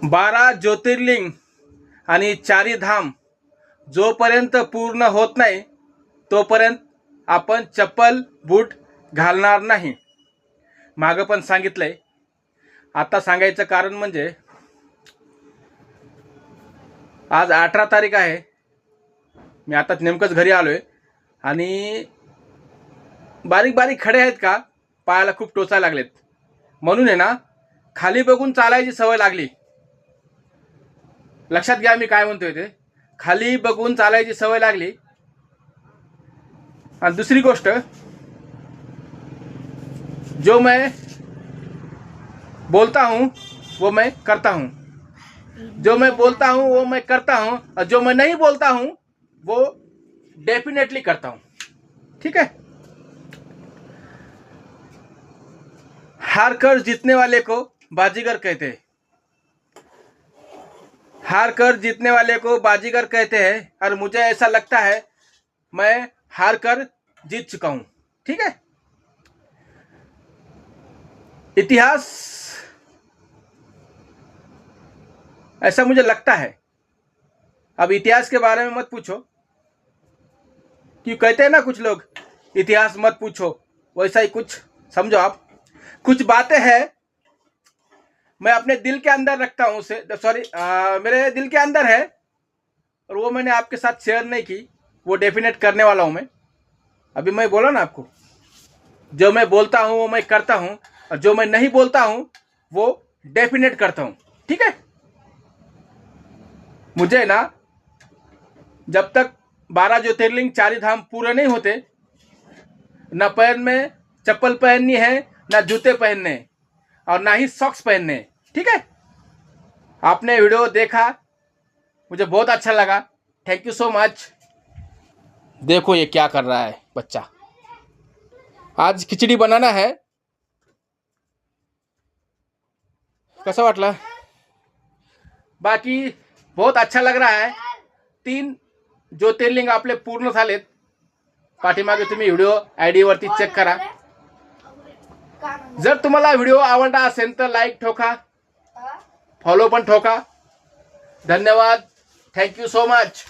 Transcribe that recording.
12 ज्योतिर्लिंग आणि 4 धाम जोपर्यंत पूर्ण होत नाही तोपर्यंत आपण चप्पल बूट घालणार नाही. मागं पण सांगितलंय. आता सांगायचं कारण म्हणजे आज 18 तारीख आहे. मी आता नेमकंच घरी आलोय आणि बारीक बारीक खडे आहेत का पायाला खूप टोचायला लागलेत. म्हणून आहे ना खाली बघून चालायची सवय लागली. लक्षात घ्या मी काय म्हणतोय ते. खाली बघून चालायची सवय लागली. आणि दुसरी गोष्ट, जो मैं बोलता हूँ वो मैं करता हूँ. जो मैं बोलता हूँ वो मैं करता हूँ और जो मैं नहीं बोलता हूँ वो डेफिनेटली करता हूँ. ठीक है. हार कर जीतने वाले को बाजीगर कहते हैं. हार कर जीतने वाले को बाजीगर कहते हैं और मुझे ऐसा लगता है मैं हार कर जीत चुका हूं. ठीक है. इतिहास ऐसा मुझे लगता है. अब इतिहास के बारे में मत पूछो, क्यों कहते हैं ना कुछ लोग इतिहास मत पूछो, वैसा ही कुछ समझो आप. कुछ बातें हैं मैं अपने दिल के अंदर रखता हूँ, मेरे दिल के अंदर है और वो मैंने आपके साथ शेयर नहीं की. वो डेफिनेट करने वाला हूँ मैं. अभी मैं बोला ना आपको, जो मैं बोलता हूँ वो मैं करता हूँ और जो मैं नहीं बोलता हूँ वो डेफिनेट करता हूँ. ठीक है. मुझे ना जब तक 12 ज्योतिर्लिंग 4 धाम पूरे नहीं होते, ना पैर में चप्पल पहननी है, ना जूते पहनने और ना ही सॉक्स पहनने. ठीक है. आपने वीडियो देखा, मुझे बहुत अच्छा लगा. Thank you so much. देखो ये क्या कर रहा है बच्चा. आज खिचड़ी बनाना है. कसं वाटलं. बाकी बहुत अच्छा लग रहा है. 3 ज्योतिर्लिंग आपले पूर्ण झालेत. पाठीमागे तुम्ही व्हिडिओ आयडी वरती चेक करा. जर तुम्हाला व्हिडिओ आवडला असेल तर लाईक ठोका, फॉलो पण ठोका. धन्यवाद. Thank you so much.